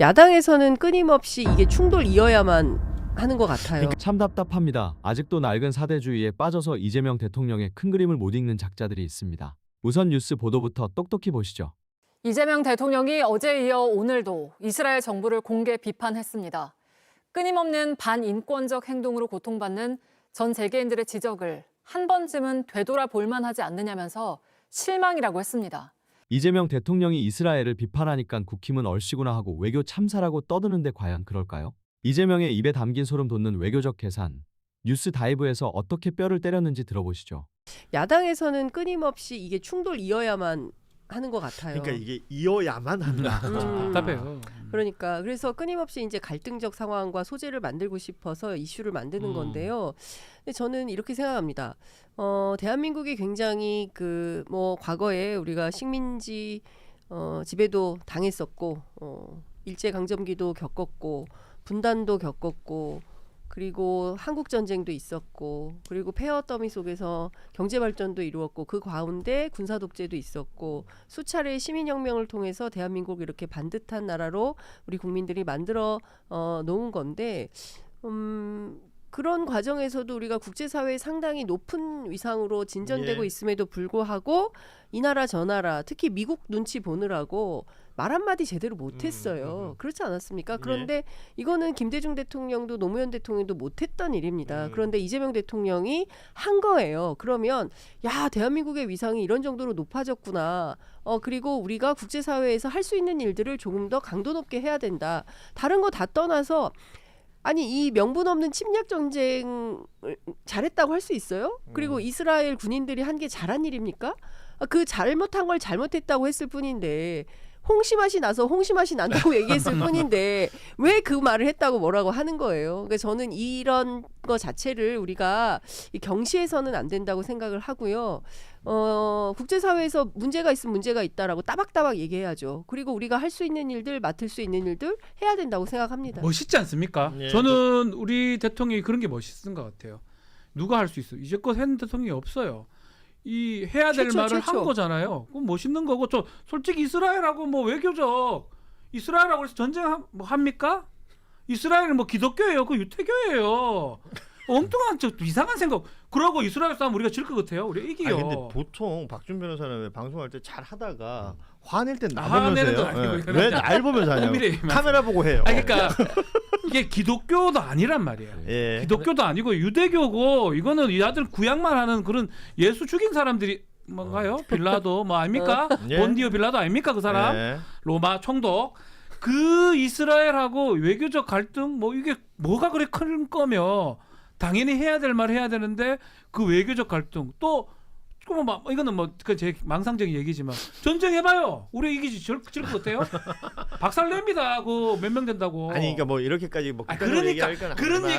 야당에서는 끊임없이 이게 충돌 이어야만 하는 것 같아요. 참 답답합니다. 아직도 낡은 사대주의에 빠져서 이재명 대통령의 큰 그림을 못 읽는 작자들이 있습니다. 우선 뉴스 보도부터 똑똑히 보시죠. 이재명 대통령이 어제에 이어 오늘도 이스라엘 정부를 공개 비판했습니다. 끊임없는 반인권적 행동으로 고통받는 전 세계인들의 지적을 한 번쯤은 되돌아볼 만하지 않느냐면서 실망이라고 했습니다. 이재명 대통령이 이스라엘을 비판하니까 국힘은 얼씨구나 하고 외교 참사라고 떠드는데 과연 그럴까요? 이재명의 입에 담긴 소름 돋는 외교적 계산. 뉴스 다이브에서 어떻게 뼈를 때렸는지 들어보시죠. 야당에서는 끊임없이 이게 충돌 이어야만 하는 것 같아요. 그러니까 이게 이어야만 한다. 답답해요. 그러니까 그래서 끊임없이 이제 갈등적 상황과 소재를 만들고 싶어서 이슈를 만드는 건데요. 근데 저는 이렇게 생각합니다. 대한민국이 굉장히 과거에 우리가 식민지 지배도 당했었고 일제 강점기도 겪었고 분단도 겪었고 그리고 한국 전쟁도 있었고 그리고 폐허 더미 속에서 경제 발전도 이루었고 그 가운데 군사 독재도 있었고 수차례의 시민혁명을 통해서 대한민국을 이렇게 반듯한 나라로 우리 국민들이 만들어 놓은 건데 그런 과정에서도 우리가 국제사회에 상당히 높은 위상으로 진전되고 있음에도 불구하고 이 나라 저 나라 특히 미국 눈치 보느라고 말 한마디 제대로 못했어요. 그렇지 않았습니까? 그런데 이거는 김대중 대통령도 노무현 대통령도 못했던 일입니다. 그런데 이재명 대통령이 한 거예요. 그러면 야 대한민국의 위상이 이런 정도로 높아졌구나. 그리고 우리가 국제사회에서 할 수 있는 일들을 조금 더 강도 높게 해야 된다. 다른 거 다 떠나서 아니 이 명분 없는 침략 전쟁을 잘했다고 할 수 있어요? 그리고 이스라엘 군인들이 한 게 잘한 일입니까? 그 잘못한 걸 잘못했다고 했을 뿐인데 홍시맛이 나서 홍시맛이 난다고 얘기했을 뿐인데 왜 그 말을 했다고 뭐라고 하는 거예요. 그러니까 저는 이런 거 자체를 우리가 경시해서는 안 된다고 생각을 하고요. 국제사회에서 문제가 있으면 문제가 있다라고 따박따박 얘기해야죠. 그리고 우리가 할 수 있는 일들, 맡을 수 있는 일들 해야 된다고 생각합니다. 멋있지 않습니까? 예. 저는 우리 대통령이 그런 게 멋있은 것 같아요. 누가 할 수 있어? 이제껏 했는 대통령이 없어요. 이 해야 될 말을 한 거잖아요. 그건 멋있는 거고. 저 솔직히 이스라엘하고 뭐 외교적 이스라엘하고 해서 전쟁 뭐 합니까? 이스라엘은 뭐 기독교예요. 그 유태교예요. 엉뚱한 저 이상한 생각. 그러고 이스라엘 싸움 우리가 질 것 같아요. 우리가 이기요. 아니, 근데 보통 박준 변호사는 왜 방송할 때 잘 하다가 화낼 땐 나 화내는 보면서 건 아니고 해요. 이거는 왜 날 보면서 하냐고. 카메라 보고 해요. 아니, 그러니까 이게 기독교도 아니란 말이에요. 예. 기독교도 아니고 유대교고 이거는 이 아들 구약만 하는 그런 예수 죽인 사람들이 뭔가요? 빌라도 뭐 아닙니까? 예. 본디오 빌라도 아닙니까 그 사람? 예. 로마 총독. 그 이스라엘하고 외교적 갈등 뭐 이게 뭐가 그래 큰 거며 당연히 해야 될 말 해야 되는데 그 외교적 갈등 또 이거는 뭐 제 망상적인 얘기지만 전쟁 해봐요. 우리 이기지 질 것 같아요? 박살냅니다. 그 몇 명 된다고. 아니 그러니까 뭐 이렇게까지 뭐 그러니까 그런 얘기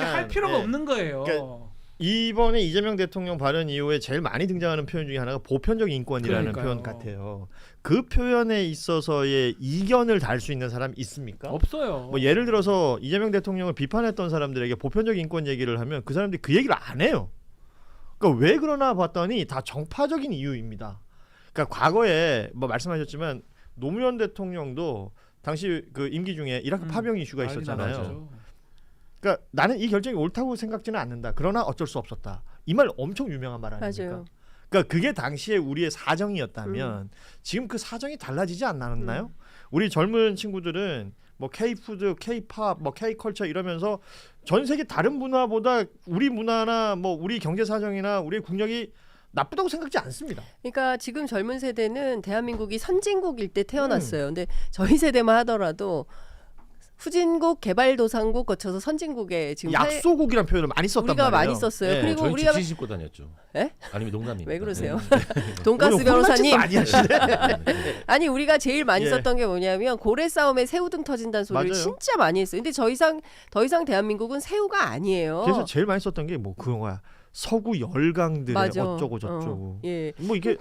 할 필요가 예. 없는 거예요. 그러니까 이번에 이재명 대통령 발언 이후에 제일 많이 등장하는 표현 중에 하나가 보편적 인권이라는 그러니까요. 표현 같아요. 그 표현에 있어서의 이견을 달 수 있는 사람 있습니까? 없어요. 뭐 예를 들어서 이재명 대통령을 비판했던 사람들에게 보편적 인권 얘기를 하면 그 사람들이 그 얘기를 안 해요. 그러니까 왜 그러나 봤더니 다 정파적인 이유입니다. 그러니까 과거에 뭐 말씀하셨지만 노무현 대통령도 당시 그 임기 중에 이라크 파병 이슈가 있었잖아요. 나죠. 그러니까 나는 이 결정이 옳다고 생각지는 않는다. 그러나 어쩔 수 없었다. 이 말 엄청 유명한 말 아닙니까? 맞아요. 그러니까 그게 당시에 우리의 사정이었다면 지금 그 사정이 달라지지 않았나요? 우리 젊은 친구들은 뭐 K-푸드, K-팝, 뭐 K-컬처 이러면서 전 세계 다른 문화보다 우리 문화나 뭐 우리 경제 사정이나 우리 국력이 나쁘다고 생각지 않습니다. 그러니까 지금 젊은 세대는 대한민국이 선진국일 때 태어났어요. 근데 저희 세대만 하더라도 후진국, 개발도상국 거쳐서 선진국에 지금 약소국이라는 표현을 많이 썼단 우리가 말이에요. 많이 썼어요. 예. 그리고 저희 우리가 집시 신고 다녔죠. 에? 아니면 농담입니다. 왜 그러세요? 네. 돈가스 오늘 변호사님. 많이 하시네. 아니 우리가 제일 많이 예. 썼던 게 뭐냐면 고래 싸움에 새우등 터진다는 소리를 맞아요. 진짜 많이 했어요. 근데 더 이상 대한민국은 새우가 아니에요. 그래서 제일 많이 썼던 게 뭐 그거야. 서구 열강들의 맞아. 어쩌고 저쩌고. 예. 뭐 이게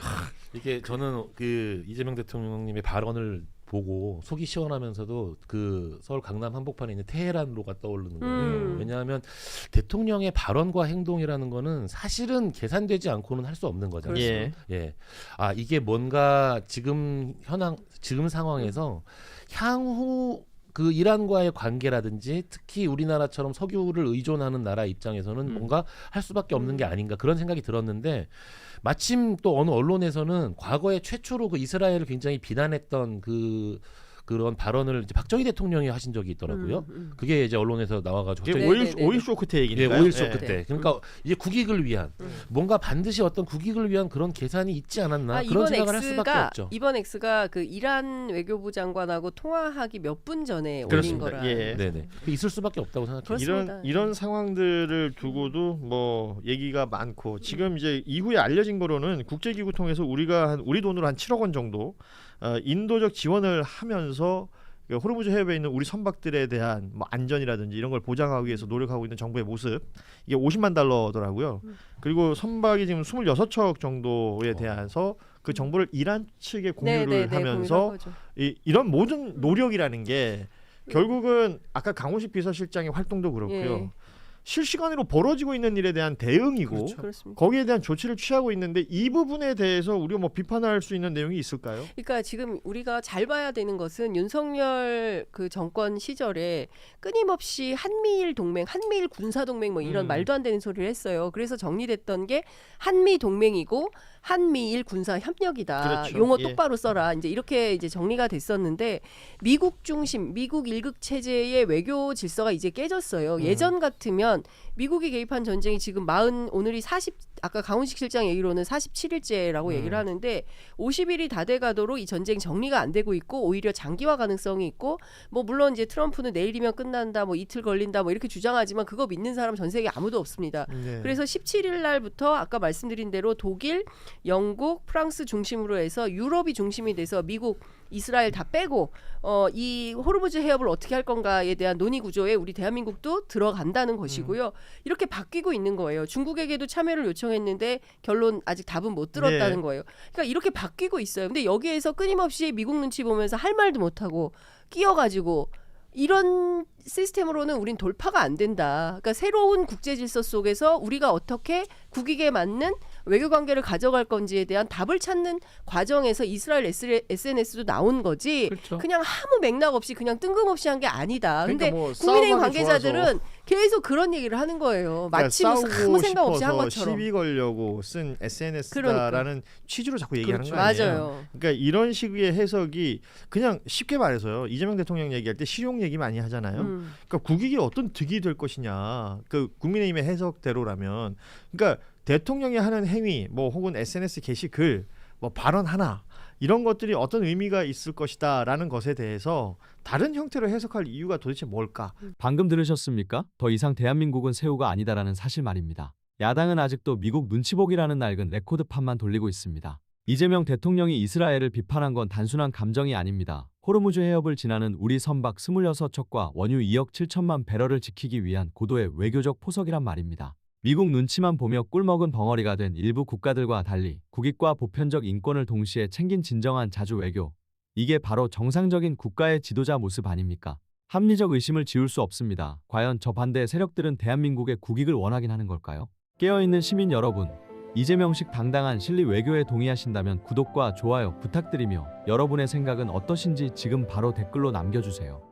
이게 저는 그 이재명 대통령님의 발언을 보고 속이 시원하면서도 그 서울 강남 한복판에 있는 테헤란로가 떠오르는 거예요. 왜냐하면 대통령의 발언과 행동이라는 거는 사실은 계산되지 않고는 할 수 없는 거잖아요. 예. 예. 아 이게 뭔가 지금 상황에서 향후 그 이란과의 관계라든지 특히 우리나라처럼 석유를 의존하는 나라 입장에서는 뭔가 할 수밖에 없는 게 아닌가 그런 생각이 들었는데 마침 또 어느 언론에서는 과거에 최초로 그 이스라엘을 굉장히 비난했던 그런 발언을 이제 박정희 대통령이 하신 적이 있더라고요. 그게 이제 언론에서 나와가지고 이게 갑자기 오일 쇼크 때 예, 얘기니까요. 오일 쇼크 예. 때. 그러니까 이제 국익을 위한 뭔가 반드시 어떤 국익을 위한 그런 계산이 있지 않았나 그런 생각을 할 수밖에 없죠. 이번 X가 그 이란 외교부 장관하고 통화하기 몇 분 전에 올린 그렇습니다. 거라. 예. 네네. 그 있을 수밖에 없다고 생각해요. 그렇습니다. 이런 상황들을 두고도 뭐 얘기가 많고 지금 이제 이후에 알려진 거로는 국제기구 통해서 우리 돈으로 한 7억 원 정도 인도적 지원을 하면서 호르무즈 해협에 있는 우리 선박들에 대한 뭐 안전이라든지 이런 걸 보장하기 위해서 노력하고 있는 정부의 모습 이게 50만 달러더라고요. 그리고 선박이 지금 26척 정도에 대해서 그 정보를 이란 측에 공유를 하면서 이런 모든 노력이라는 게 결국은 아까 강훈식 비서실장의 활동도 그렇고요. 예. 실시간으로 벌어지고 있는 일에 대한 대응이고 그렇습니다. 거기에 대한 조치를 취하고 있는데 이 부분에 대해서 우리가 뭐 비판할 수 있는 내용이 있을까요? 그러니까 지금 우리가 잘 봐야 되는 것은 윤석열 그 정권 시절에 끊임없이 한미일 동맹, 한미일 군사 동맹 뭐 이런 말도 안 되는 소리를 했어요. 그래서 정리됐던 게 한미 동맹이고 한미일 군사 협력이다. 그렇죠. 용어 예. 똑바로 써라. 이제 이렇게 이제 정리가 됐었는데 미국 중심, 미국 일극 체제의 외교 질서가 이제 깨졌어요. 예전 같으면 미국이 개입한 전쟁이 지금 오늘이 아까 강훈식 실장 얘기로는 47일째라고 얘기를 하는데 50일이 다 돼가도록 이 전쟁 정리가 안 되고 있고 오히려 장기화 가능성이 있고 뭐 물론 이제 트럼프는 내일이면 끝난다, 뭐 이틀 걸린다, 뭐 이렇게 주장하지만 그거 믿는 사람 전 세계 아무도 없습니다. 네. 그래서 17일 날부터 아까 말씀드린 대로 독일, 영국, 프랑스 중심으로 해서 유럽이 중심이 돼서 미국, 이스라엘 다 빼고 이 호르무즈 해협을 어떻게 할 건가에 대한 논의 구조에 우리 대한민국도 들어간다는 것이고요. 이렇게 바뀌고 있는 거예요. 중국에게도 참여를 요청했는데 결론 아직 답은 못 들었다는 네. 거예요. 그러니까 이렇게 바뀌고 있어요. 근데 여기에서 끊임없이 미국 눈치 보면서 할 말도 못하고 끼어가지고 이런 시스템으로는 우린 돌파가 안 된다. 그러니까 새로운 국제 질서 속에서 우리가 어떻게 국익에 맞는 외교 관계를 가져갈 건지에 대한 답을 찾는 과정에서 이스라엘 SNS도 나온 거지. 그렇죠. 그냥 아무 맥락 없이 그냥 뜬금없이 한 게 아니다. 근데 그러니까 뭐 국민의힘 싸움하기 관계자들은 좋아서. 계속 그런 얘기를 하는 거예요. 마치 그러니까 무슨 싸우고 아무 생각 없이 한 싶어서 것처럼. 시비 걸려고 쓴 SNS다라는 취지로 자꾸 얘기하는 그렇죠. 거 아니에요? 맞아요. 그러니까 이런 식의 해석이 그냥 쉽게 말해서요. 이재명 대통령 얘기할 때 실용 얘기 많이 하잖아요. 그러니까 국익이 어떤 득이 될 것이냐. 그 국민의힘의 해석대로라면 그러니까 대통령이 하는 행위 뭐 혹은 SNS 게시글 뭐 발언 하나 이런 것들이 어떤 의미가 있을 것이다라는 것에 대해서 다른 형태로 해석할 이유가 도대체 뭘까? 방금 들으셨습니까? 더 이상 대한민국은 새우가 아니다라는 사실 말입니다. 야당은 아직도 미국 눈치보기라는 낡은 레코드판만 돌리고 있습니다. 이재명 대통령이 이스라엘을 비판한 건 단순한 감정이 아닙니다. 호르무즈 해협을 지나는 우리 선박 26척과 원유 2억 7천만 배럴을 지키기 위한 고도의 외교적 포석이란 말입니다. 미국 눈치만 보며 꿀먹은 벙어리가 된 일부 국가들과 달리 국익과 보편적 인권을 동시에 챙긴 진정한 자주 외교. 이게 바로 정상적인 국가의 지도자 모습 아닙니까? 합리적 의심을 지울 수 없습니다. 과연 저 반대의 세력들은 대한민국의 국익을 원하긴 하는 걸까요? 깨어있는 시민 여러분, 이재명식 당당한 실리 외교에 동의하신다면 구독과 좋아요 부탁드리며 여러분의 생각은 어떠신지 지금 바로 댓글로 남겨주세요.